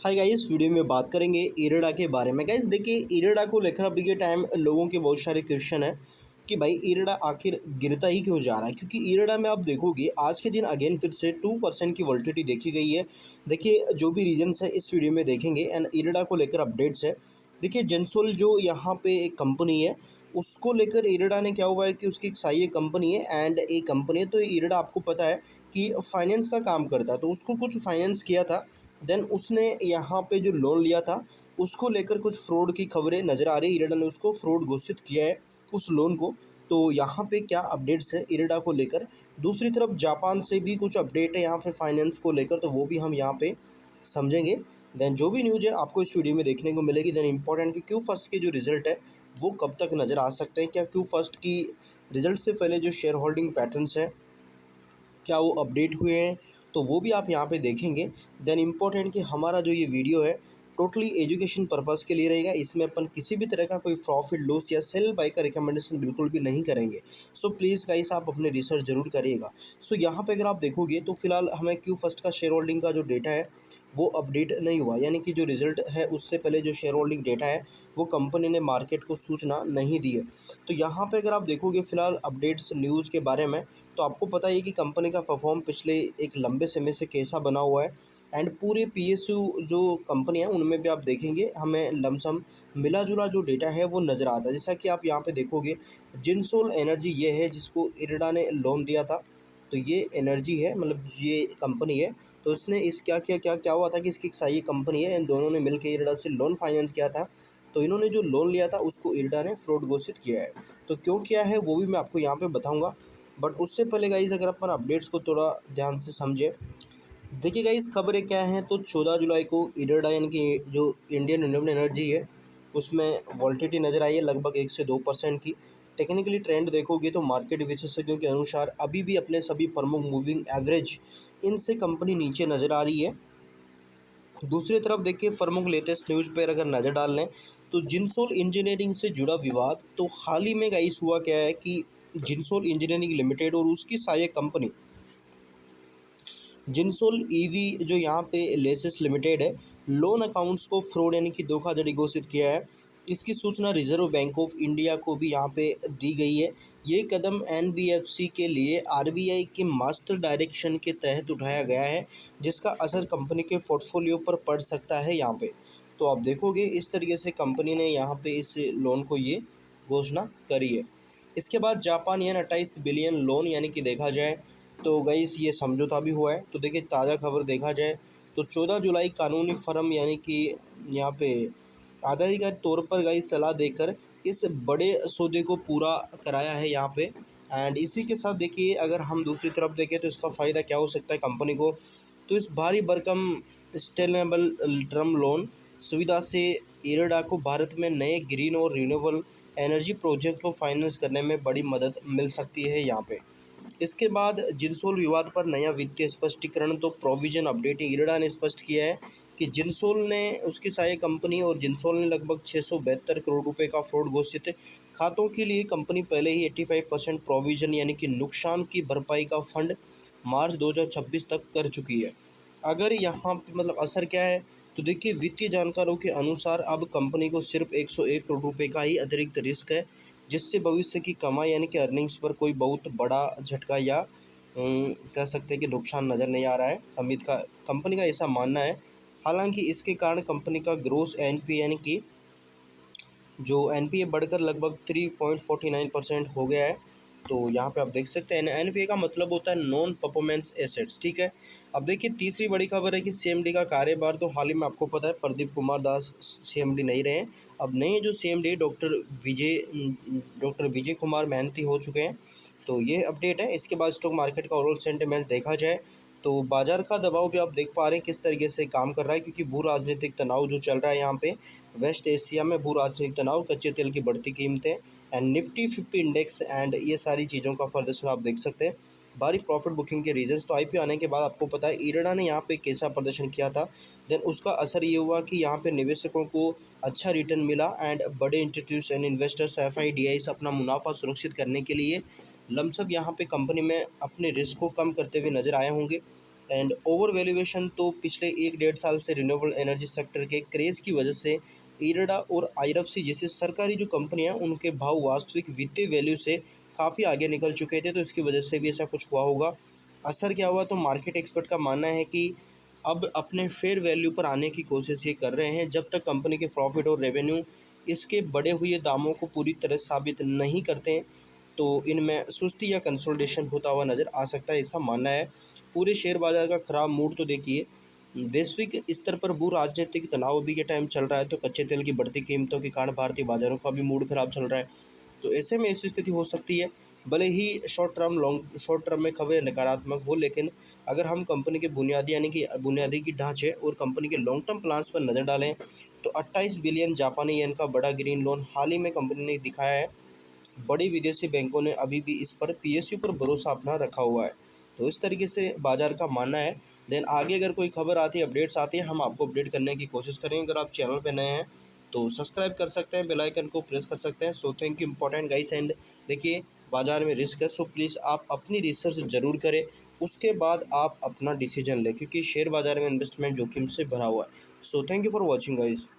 Hi guys, video में बात करेंगे इरेडा के बारे में। गाइस देखिए, इरेडा को लेकर अभी के टाइम लोगों के बहुत सारे क्वेश्चन है कि भाई इरेडा आखिर गिरता ही क्यों जा रहा है। क्योंकि इरेडा में आप देखोगे आज के दिन अगेन फिर से 2% की वोल्टिलिटी देखी गई है। देखिए जो भी रीजंस है इस वीडियो में देखेंगे एंड इरेडा को लेकर अपडेट्स है। देखिए जेंसोल जो यहाँ पे एक कंपनी है, उसको लेकर इरेडा ने क्या हुआ है कि उसकी एक सहायक कंपनी है एंड एक कंपनी है। तो इरेडा आपको पता है कि फाइनेंस का काम करता है, तो उसको कुछ फाइनेंस किया था। देन उसने यहाँ पे जो लोन लिया था उसको लेकर कुछ फ्रॉड की खबरें नज़र आ रही है। इरेडा ने उसको फ्रॉड घोषित किया है उस लोन को। तो यहाँ पे क्या अपडेट्स है इरेडा को लेकर। दूसरी तरफ जापान से भी कुछ अपडेट है यहाँ पे फाइनेंस को लेकर, तो वो भी हम यहाँ पे समझेंगे। देन जो भी न्यूज़ है आपको इस वीडियो में देखने को मिलेगी। देन इंपॉर्टेंट कि क्यू फर्स्ट के जो रिजल्ट है वो कब तक नज़र आ सकते हैं, क्या क्यू फर्स्ट की रिजल्ट से पहले जो शेयर होल्डिंग पैटर्न्स हैं क्या वो अपडेट हुए हैं, तो वो भी आप यहाँ पे देखेंगे। देन इम्पोर्टेंट कि हमारा जो ये वीडियो है टोटली एजुकेशन पर्पस के लिए रहेगा। इसमें अपन किसी भी तरह का कोई प्रॉफिट लॉस या सेल बाय का रिकमेंडेशन बिल्कुल भी नहीं करेंगे। सो प्लीज़ गाइस आप अपने रिसर्च जरूर करिएगा। सो यहाँ पे अगर आप देखोगे तो फिलहाल हमें क्यू फर्स्ट का शेयर होल्डिंग का जो डेटा है वो अपडेट नहीं हुआ, यानी कि जो रिजल्ट है उससे पहले जो शेयर होल्डिंग डेटा है वो कंपनी ने मार्केट को सूचना नहीं दी है। तो यहाँ पे अगर आप देखोगे फिलहाल अपडेट्स न्यूज़ के बारे में, तो आपको पता ही है कि कंपनी का परफॉर्म पिछले एक लंबे समय से कैसा बना हुआ है। एंड पूरे पीएसयू जो कंपनी है उनमें भी आप देखेंगे हमें लमसम मिला जुला जो डेटा है वो नज़र आता है। जैसा कि आप यहाँ पे देखोगे जिनसोल एनर्जी ये है जिसको इरेडा ने लोन दिया था। तो ये एनर्जी है, मतलब ये कंपनी है। तो इसने इस क्या हुआ था कि इसकी एक सही कंपनी है, इन दोनों ने मिलकर इरेडा से लोन फाइनेंस किया था। तो इन्होंने जो लोन लिया था उसको इरेडा ने फ्रॉड घोषित किया है। तो क्यों किया है वो भी मैं आपको यहाँ पे बताऊँगा। बट उससे पहले गाइस अगर अपन अपडेट्स को थोड़ा ध्यान से समझे, देखिए गाइस खबरें क्या हैं। तो 14 जुलाई को इरेडा यानी कि जो इंडियन रिन्यूएबल एनर्जी है उसमें वोल्टिलिटी नज़र आई है लगभग 1 से 2% की। टेक्निकली ट्रेंड देखोगे तो मार्केट विशेषज्ञों के अनुसार अभी भी अपने सभी प्रमुख मूविंग एवरेज इनसे कंपनी नीचे नज़र आ रही है। दूसरी तरफ देखिए प्रमुख लेटेस्ट न्यूज़ पर अगर नज़र डाल लें तो जिनसोल इंजीनियरिंग से जुड़ा विवाद तो हाल ही में गाइस हुआ क्या है कि जिनसोल इंजीनियरिंग लिमिटेड और उसकी सहायक कंपनी जिनसोल ईवी जो यहाँ पे लेसेस लिमिटेड है, लोन अकाउंट्स को फ्रॉड यानी कि धोखाधड़ी घोषित किया है। इसकी सूचना रिजर्व बैंक ऑफ इंडिया को भी यहाँ पे दी गई है। ये कदम एनबीएफसी के लिए आरबीआई के मास्टर डायरेक्शन के तहत उठाया गया है, जिसका असर कंपनी के पोर्टफोलियो पर पड़ सकता है यहाँ पे। तो आप देखोगे इस तरीके से कंपनी ने यहाँ पे इस लोन को ये घोषणा करी है। इसके बाद जापान येन 28 बिलियन लोन यानी कि देखा जाए तो गाइस ये समझौता भी हुआ है। तो देखिए ताज़ा खबर देखा जाए तो 14 जुलाई कानूनी फर्म यानी कि यहाँ पे आधिकारिक तौर पर गाइस सलाह देकर इस बड़े सौदे को पूरा कराया है यहाँ पे। एंड इसी के साथ देखिए अगर हम दूसरी तरफ देखें तो इसका फ़ायदा क्या हो सकता है कंपनी को। तो इस भारी भरकम सस्टेनेबल टर्म लोन सुविधा से इरेडा को भारत में नए ग्रीन और रिन्यूएबल एनर्जी प्रोजेक्ट को फाइनेंस करने में बड़ी मदद मिल सकती है यहाँ पे। इसके बाद जिनसोल विवाद पर नया वित्तीय स्पष्टीकरण तो प्रोविजन अपडेट इरेडा ने स्पष्ट किया है कि जिनसोल ने उसकी सहायक कंपनी और जिनसोल ने लगभग 672 करोड़ रुपए का फ्रॉड घोषित खातों के लिए कंपनी पहले ही 85% प्रोविजन यानी कि नुकसान की भरपाई का फंड मार्च 2026 तक कर चुकी है। अगर यहाँ पे मतलब असर क्या है, तो देखिए वित्तीय जानकारों के अनुसार अब कंपनी को सिर्फ 101 करोड़ रुपए का ही अतिरिक्त रिस्क है, जिससे भविष्य की कमाई यानी कि अर्निंग्स पर कोई बहुत बड़ा झटका या कह सकते हैं कि नुकसान नज़र नहीं आ रहा है। अमित का कंपनी का ऐसा मानना है। हालांकि इसके कारण कंपनी का ग्रोस एनपीए यानी कि जो एनपीए बढ़कर लगभग 3.49% हो गया है। तो यहाँ पे आप देख सकते हैं एनपीए का मतलब होता है नॉन परफॉर्मेंस एसेट्स, ठीक है। अब देखिए तीसरी बड़ी खबर है कि सीएमडी का कार्यभार तो हाल ही में आपको पता है प्रदीप कुमार दास सीएमडी नहीं रहे। अब नए जो सीएमडी डॉक्टर विजय कुमार महंती हो चुके हैं। तो ये अपडेट है। इसके बाद स्टॉक मार्केट का ओवरऑल सेंटिमेंट देखा जाए तो बाजार का दबाव भी आप देख पा रहे हैं किस तरीके से काम कर रहा है, क्योंकि भू राजनीतिक तनाव जो चल रहा है यहाँ पे वेस्ट एशिया में, भू राजनीतिक तनाव, कच्चे तेल की बढ़ती कीमतें एंड निफ्टी 50 इंडेक्स एंड ये सारी चीज़ों का प्रदर्शन आप देख सकते हैं। भारी प्रॉफिट बुकिंग के रीजंस तो आईपीओ आने के बाद आपको पता है इरेडा ने यहाँ पे कैसा प्रदर्शन किया था। देन उसका असर ये हुआ कि यहाँ पे निवेशकों को अच्छा रिटर्न मिला एंड बड़े इंस्टीट्यूशन इन्वेस्टर्स एफआईडीआईस अपना मुनाफा सुरक्षित करने के लिए लमसम यहाँ पे कंपनी में अपने रिस्क को कम करते हुए नजर आए होंगे। एंड ओवर वैल्यूएशन तो पिछले 1 डेढ़ साल से रिन्यूएबल एनर्जी सेक्टर के क्रेज़ की वजह से इरडा और आईआरएफसी जैसी सरकारी जो कंपनियां उनके भाव वास्तविक वित्तीय वैल्यू से काफ़ी आगे निकल चुके थे, तो इसकी वजह से भी ऐसा कुछ हुआ होगा। असर क्या हुआ, तो मार्केट एक्सपर्ट का मानना है कि अब अपने फेयर वैल्यू पर आने की कोशिश ये कर रहे हैं। जब तक कंपनी के प्रॉफिट और रेवेन्यू इसके बढ़े हुए दामों को पूरी तरह साबित नहीं करते हैं, तो इनमें सुस्ती या कंसोलिडेशन होता हुआ नज़र आ सकता है, ऐसा मानना है। पूरे शेयर बाजार का खराब मूड तो देखिए, वैश्विक स्तर पर भू राजनीतिक तनाव अभी के टाइम चल रहा है, तो कच्चे तेल की बढ़ती कीमतों के कारण भारतीय बाजारों का भी मूड खराब चल रहा है। तो ऐसे में ऐसी स्थिति हो सकती है, भले ही शॉर्ट टर्म में खबरें नकारात्मक हो, लेकिन अगर हम कंपनी के बुनियादी यानी कि बुनियादी की ढांचे और कंपनी के लॉन्ग टर्म प्लान्स पर नज़र डालें, तो 28 बिलियन जापानी येन का बड़ा ग्रीन लोन हाल ही में कंपनी ने दिखाया है। बड़ी विदेशी बैंकों ने अभी भी इस पर पीएसयू पर भरोसा अपना रखा हुआ है। तो इस तरीके से बाजार का मानना है। देन आगे अगर कोई खबर आती है, अपडेट्स आती है, हम आपको अपडेट करने की कोशिश करेंगे। अगर आप चैनल पे नए हैं तो सब्सक्राइब कर सकते हैं, बेल आइकन को प्रेस कर सकते हैं। So thank you, important guys. And देखिए, बाजार में रिस्क है, सो प्लीज़ आप अपनी रिसर्च ज़रूर करें, उसके बाद आप अपना डिसीजन लें, क्योंकि शेयर बाजार में इन्वेस्टमेंट जोखिम से भरा हुआ है। So thank you for watching guys.